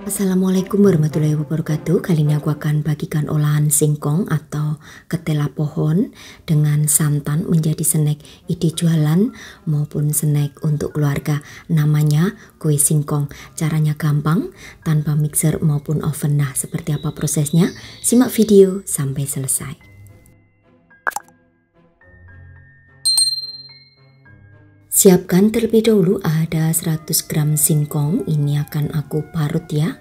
Assalamualaikum warahmatullahi wabarakatuh. Kali ini aku akan bagikan olahan singkong atau ketela pohon dengan santan menjadi snack ide jualan maupun snack untuk keluarga. Namanya kue singkong. Caranya gampang, tanpa mixer maupun oven. Nah, seperti apa prosesnya? Simak video sampai selesai. Siapkan terlebih dahulu ada 100 gram singkong, ini akan aku parut ya.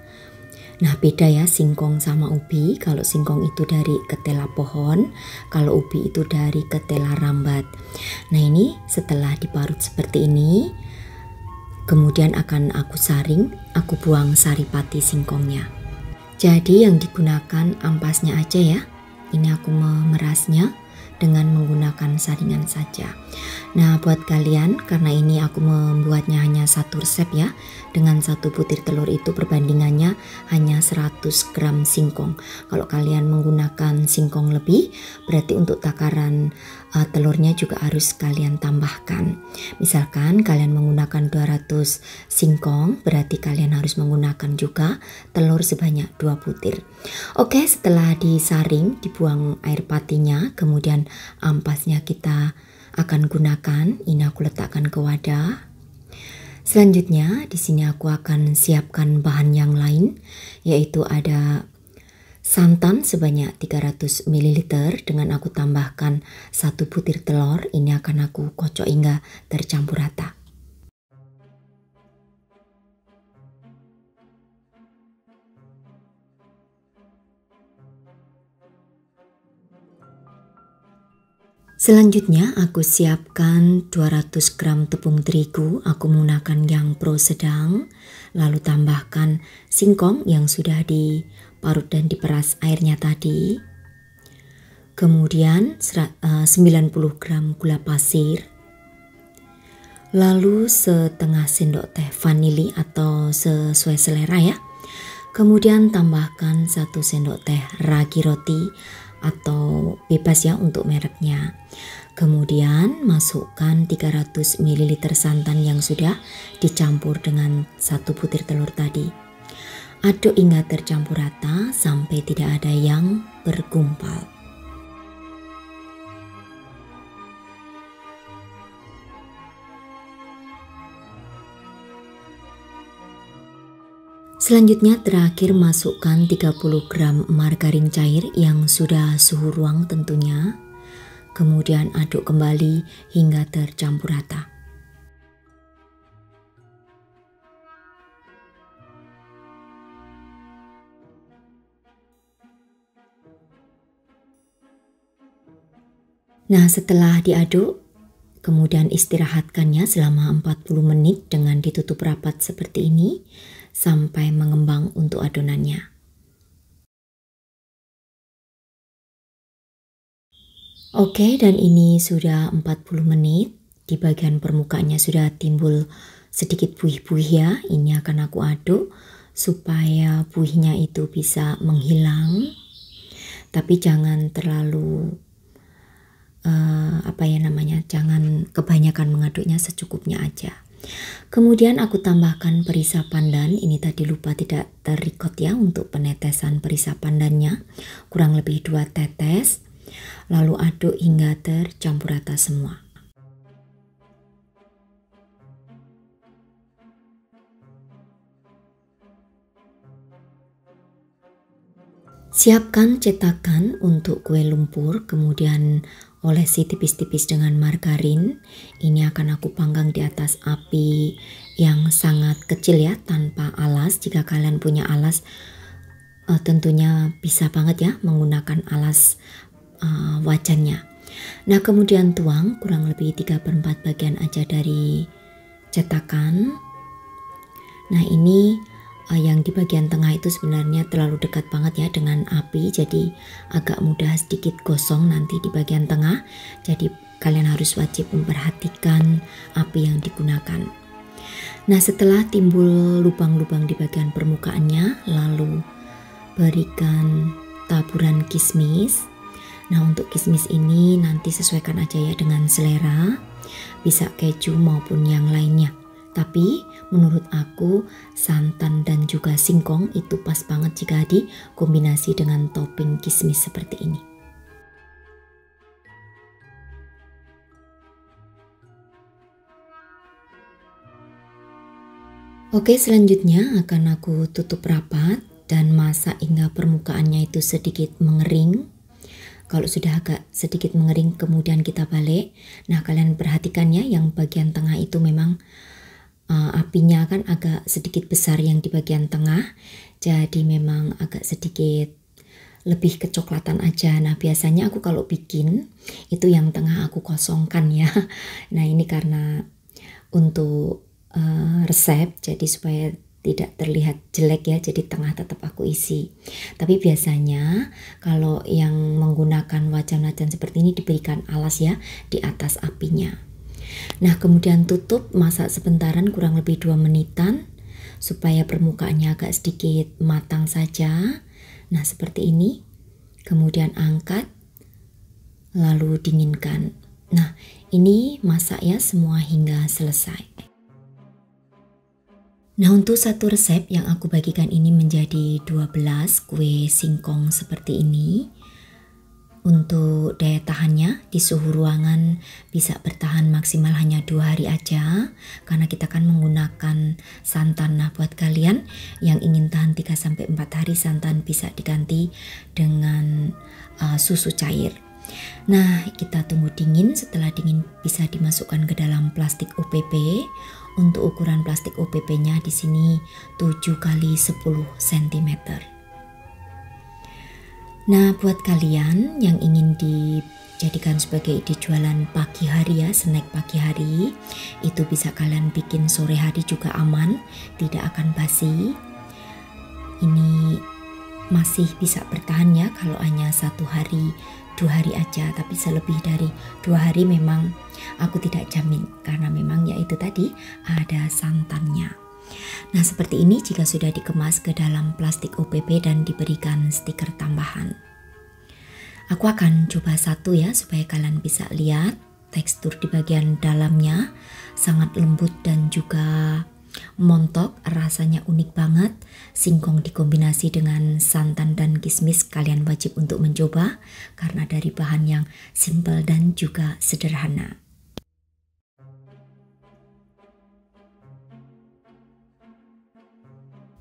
Nah, beda ya singkong sama ubi. Kalau singkong itu dari ketela pohon, kalau ubi itu dari ketela rambat. Nah, ini setelah diparut seperti ini, kemudian akan aku saring, aku buang saripati singkongnya. Jadi yang digunakan ampasnya aja ya. Ini aku memerasnya dengan menggunakan saringan saja. Nah, buat kalian, karena ini aku membuatnya hanya satu resep ya, dengan satu butir telur itu perbandingannya hanya 100 gram singkong. Kalau kalian menggunakan singkong lebih, berarti untuk takaran telurnya juga harus kalian tambahkan. Misalkan kalian menggunakan 200 singkong, berarti kalian harus menggunakan juga telur sebanyak 2 butir. Oke, setelah disaring, dibuang air patinya, kemudian ampasnya kita akan gunakan. Ini aku letakkan ke wadah. Selanjutnya di sini aku akan siapkan bahan yang lain, yaitu ada santan sebanyak 300 ml dengan aku tambahkan 1 butir telur. Ini akan aku kocok hingga tercampur rata. Selanjutnya aku siapkan 200 gram tepung terigu, aku menggunakan yang pro sedang, lalu tambahkan singkong yang sudah diparut dan diperas airnya tadi. Kemudian 90 gram gula pasir, lalu setengah sendok teh vanili atau sesuai selera ya. Kemudian tambahkan 1 sendok teh ragi roti atau bebas ya untuk mereknya. Kemudian masukkan 300 ml santan yang sudah dicampur dengan 1 butir telur tadi. Aduk hingga tercampur rata sampai tidak ada yang bergumpal. Selanjutnya terakhir masukkan 30 gram margarin cair yang sudah suhu ruang tentunya. Kemudian aduk kembali hingga tercampur rata. Nah, setelah diaduk, kemudian istirahatkannya selama 40 menit dengan ditutup rapat seperti ini sampai mengembang untuk adonannya. Oke, dan ini sudah 40 menit. Di bagian permukaannya sudah timbul sedikit buih-buih ya. Ini akan aku aduk supaya buihnya itu bisa menghilang. Tapi jangan terlalu jangan kebanyakan mengaduknya, secukupnya aja. Kemudian aku tambahkan perisa pandan. Ini tadi lupa tidak terrecord ya untuk penetesan perisa pandannya, kurang lebih 2 tetes. Lalu aduk hingga tercampur rata semua. Siapkan cetakan untuk kue lumpur, kemudian olesi tipis-tipis dengan margarin. Ini akan aku panggang di atas api yang sangat kecil ya, tanpa alas. Jika kalian punya alas, tentunya bisa banget ya menggunakan alas wajannya. Nah, kemudian tuang kurang lebih 3/4 bagian aja dari cetakan. Nah, ini yang di bagian tengah itu sebenarnya terlalu dekat banget ya dengan api, jadi agak mudah sedikit gosong nanti di bagian tengah. Jadi kalian harus wajib memperhatikan api yang digunakan. Nah, setelah timbul lubang-lubang di bagian permukaannya, lalu berikan taburan kismis. Nah, untuk kismis ini nanti sesuaikan aja ya dengan selera, bisa keju maupun yang lainnya. Tapi menurut aku santan dan juga singkong itu pas banget jika dikombinasi dengan topping kismis seperti ini. Oke, selanjutnya akan aku tutup rapat dan masak hingga permukaannya itu sedikit mengering. Kalau sudah agak sedikit mengering kemudian kita balik. Nah, kalian perhatikan ya, yang bagian tengah itu memang apinya kan agak sedikit besar yang di bagian tengah. Jadi memang agak sedikit lebih kecoklatan aja. Nah, biasanya aku kalau bikin itu yang tengah aku kosongkan ya. Nah, ini karena untuk resep, jadi supaya tidak terlihat jelek ya, jadi tengah tetap aku isi. Tapi biasanya kalau yang menggunakan wajan-wajan seperti ini diberikan alas ya di atas apinya. Nah, kemudian tutup, masak sebentaran kurang lebih 2 menitan supaya permukaannya agak sedikit matang saja. Nah, seperti ini. Kemudian angkat lalu dinginkan. Nah, ini masak ya semua hingga selesai. Nah, untuk satu resep yang aku bagikan ini menjadi 12 kue singkong seperti ini. Untuk daya tahannya di suhu ruangan bisa bertahan maksimal hanya 2 hari aja, karena kita akan menggunakan santan. Nah, buat kalian yang ingin tahan 3-4 hari, santan bisa diganti dengan susu cair. Nah, kita tunggu dingin. Setelah dingin bisa dimasukkan ke dalam plastik OPP. Untuk ukuran plastik OPP-nya di sini 7 kali 10 cm. Nah, buat kalian yang ingin dijadikan sebagai ide jualan pagi hari ya, snack pagi hari, itu bisa kalian bikin sore hari juga aman, tidak akan basi. Ini masih bisa bertahan ya kalau hanya 1 hari 2 hari aja, tapi selebih dari 2 hari memang aku tidak jamin, karena memang yaitu tadi ada santannya. Nah, seperti ini jika sudah dikemas ke dalam plastik OPP dan diberikan stiker tambahan. Aku akan coba satu ya supaya kalian bisa lihat tekstur di bagian dalamnya sangat lembut dan juga montok, rasanya unik banget. Singkong dikombinasi dengan santan dan kismis, kalian wajib untuk mencoba karena dari bahan yang simple dan juga sederhana.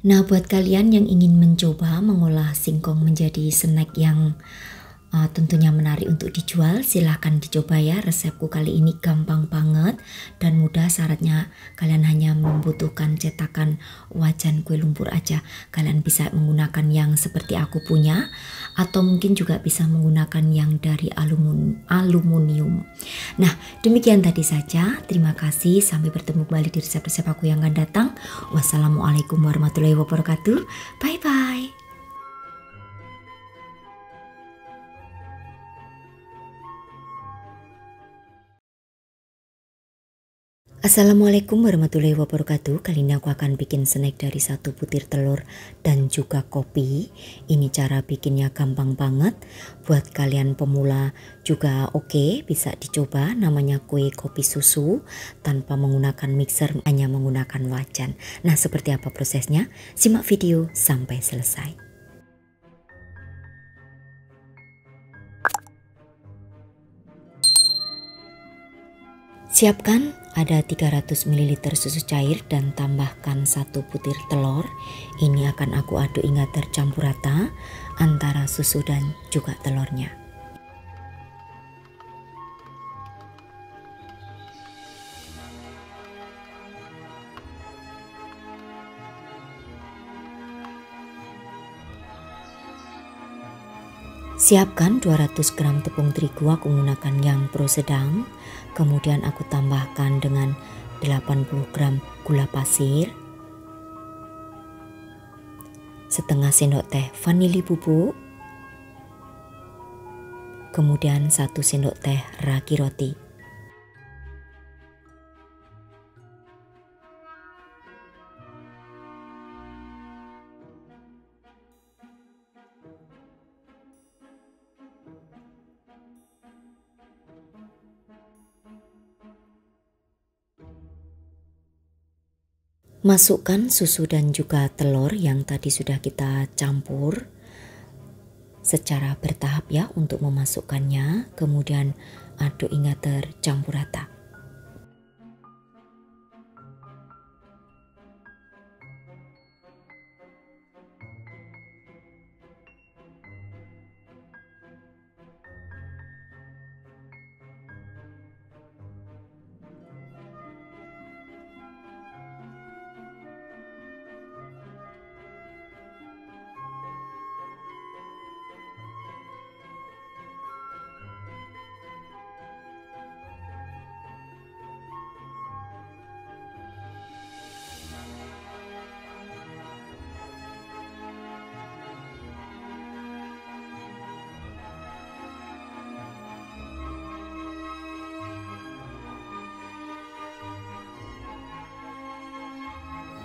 Nah, buat kalian yang ingin mencoba mengolah singkong menjadi snack yang tentunya menarik untuk dijual, silahkan dicoba ya. Resepku kali ini gampang banget dan mudah. Syaratnya kalian hanya membutuhkan cetakan wajan kue lumpur aja. Kalian bisa menggunakan yang seperti aku punya, atau mungkin juga bisa menggunakan yang dari aluminium. Nah, demikian tadi saja. Terima kasih, sampai bertemu kembali di resep-resep aku yang akan datang. Wassalamualaikum warahmatullahi wabarakatuh. Bye bye. Assalamualaikum warahmatullahi wabarakatuh. Kali ini aku akan bikin snack dari 1 butir telur dan juga kopi. Ini cara bikinnya gampang banget. Buat kalian pemula juga oke, bisa dicoba. Namanya kue kopi susu tanpa menggunakan mixer, hanya menggunakan wajan. Nah, seperti apa prosesnya? Simak video sampai selesai. Siapkan ada 300 ml susu cair dan tambahkan 1 butir telur. Ini akan aku aduk hingga tercampur rata antara susu dan juga telurnya. Siapkan 200 gram tepung terigu, aku menggunakan yang pro sedang. Kemudian aku tambahkan dengan 80 gram gula pasir, setengah sendok teh vanili bubuk, kemudian 1 sendok teh ragi roti. Masukkan susu dan juga telur yang tadi sudah kita campur secara bertahap ya untuk memasukkannya. Kemudian aduk hingga tercampur rata.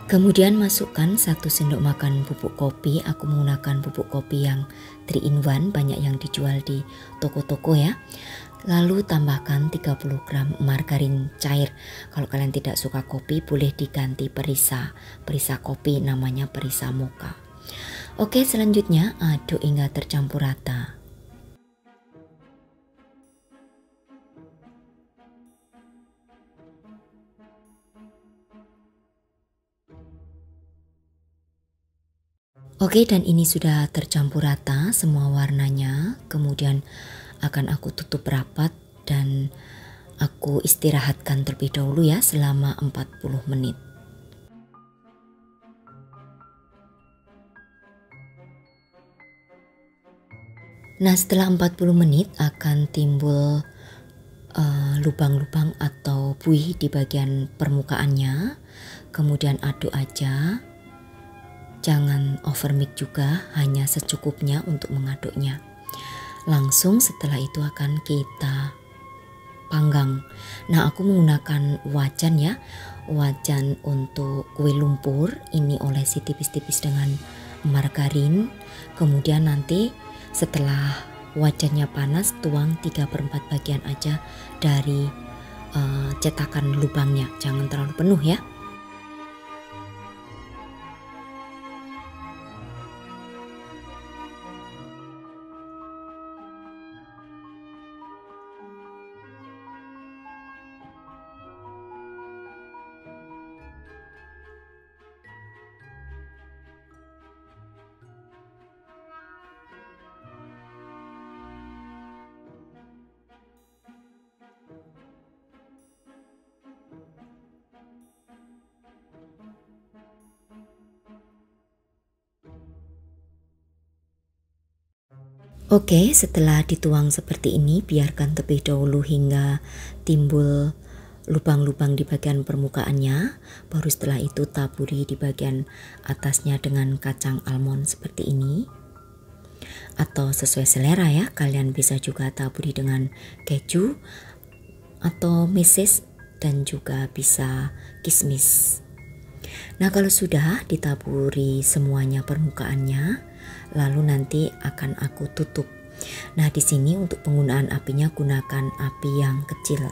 Kemudian masukkan 1 sendok makan bubuk kopi. Aku menggunakan bubuk kopi yang 3 in 1, banyak yang dijual di toko-toko ya. Lalu tambahkan 30 gram margarin cair. Kalau kalian tidak suka kopi boleh diganti perisa kopi, namanya perisa mocha. Oke, selanjutnya aduk hingga tercampur rata. Oke, dan ini sudah tercampur rata semua warnanya. Kemudian akan aku tutup rapat dan aku istirahatkan terlebih dahulu ya selama 40 menit. Nah, setelah 40 menit akan timbul lubang-lubang atau buih di bagian permukaannya. Kemudian aduk aja. Jangan overmix juga, hanya secukupnya untuk mengaduknya. Langsung setelah itu akan kita panggang. Nah, aku menggunakan wajan ya, wajan untuk kue lumpur. Ini olesi tipis-tipis dengan margarin. Kemudian nanti setelah wajannya panas, tuang 3/4 bagian aja dari cetakan lubangnya, jangan terlalu penuh ya. Oke, setelah dituang seperti ini, biarkan terlebih dahulu hingga timbul lubang-lubang di bagian permukaannya. Baru setelah itu taburi di bagian atasnya dengan kacang almond seperti ini. Atau sesuai selera ya, kalian bisa juga taburi dengan keju atau meses dan juga bisa kismis. Nah, kalau sudah ditaburi semuanya permukaannya, lalu nanti akan aku tutup. Nah, di sini untuk penggunaan apinya gunakan api yang kecil.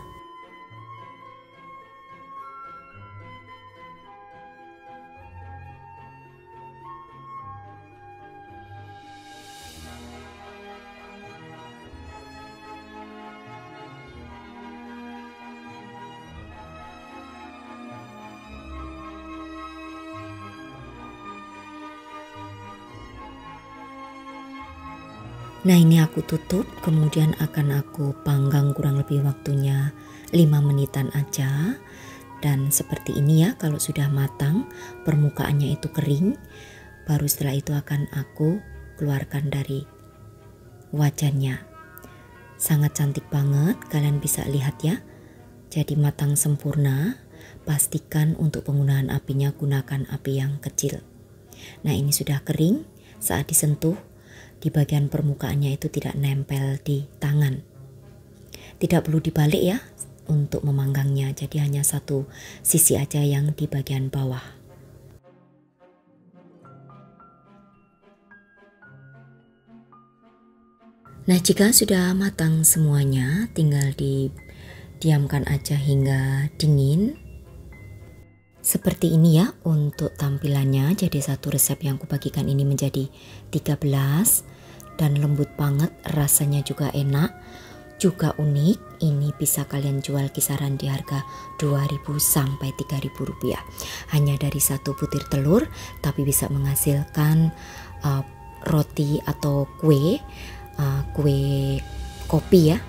Nah, ini aku tutup, kemudian akan aku panggang kurang lebih waktunya 5 menitan aja. Dan seperti ini ya, kalau sudah matang, permukaannya itu kering, baru setelah itu akan aku keluarkan dari wajannya. Sangat cantik banget, kalian bisa lihat ya. Jadi matang sempurna. Pastikan untuk penggunaan apinya gunakan api yang kecil. Nah, ini sudah kering, saat disentuh di bagian permukaannya itu tidak nempel di tangan. Tidak perlu dibalik ya untuk memanggangnya, jadi hanya satu sisi aja yang di bagian bawah. Nah, jika sudah matang semuanya, tinggal didiamkan aja hingga dingin. Seperti ini ya untuk tampilannya. Jadi satu resep yang kubagikan ini menjadi 13 dan lembut banget, rasanya juga enak, juga unik. Ini bisa kalian jual kisaran di harga 2.000 sampai 3.000 rupiah. Hanya dari satu butir telur tapi bisa menghasilkan roti atau kue kopi ya.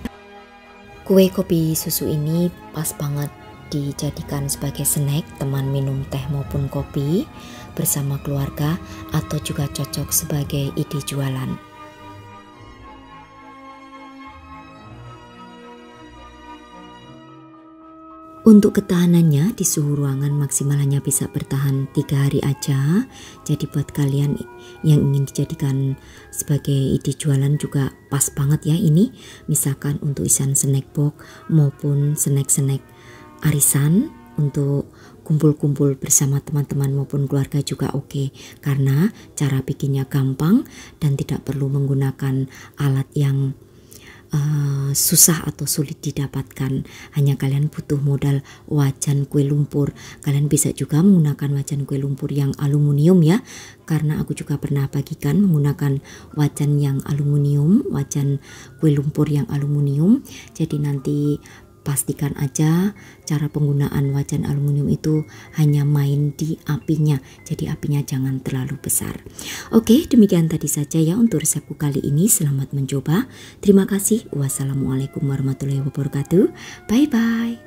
Kue kopi susu ini pas banget dijadikan sebagai snack, teman minum teh maupun kopi bersama keluarga, atau juga cocok sebagai ide jualan. Untuk ketahanannya di suhu ruangan maksimal hanya bisa bertahan 3 hari aja. Jadi buat kalian yang ingin dijadikan sebagai ide jualan juga pas banget ya ini. Misalkan untuk isian snack box maupun snack-snack arisan, untuk kumpul-kumpul bersama teman-teman maupun keluarga juga oke. Karena cara bikinnya gampang dan tidak perlu menggunakan alat yang susah atau sulit didapatkan. Hanya kalian butuh modal wajan kue lumpur. Kalian bisa juga menggunakan wajan kue lumpur yang aluminium ya, karena aku juga pernah bagikan menggunakan wajan yang aluminium, wajan kue lumpur yang aluminium. Jadi nanti pastikan aja cara penggunaan wajan aluminium itu hanya main di apinya, jadi apinya jangan terlalu besar. Oke, demikian tadi saja ya untuk resepku kali ini. Selamat mencoba. Terima kasih. Wassalamualaikum warahmatullahi wabarakatuh. Bye bye.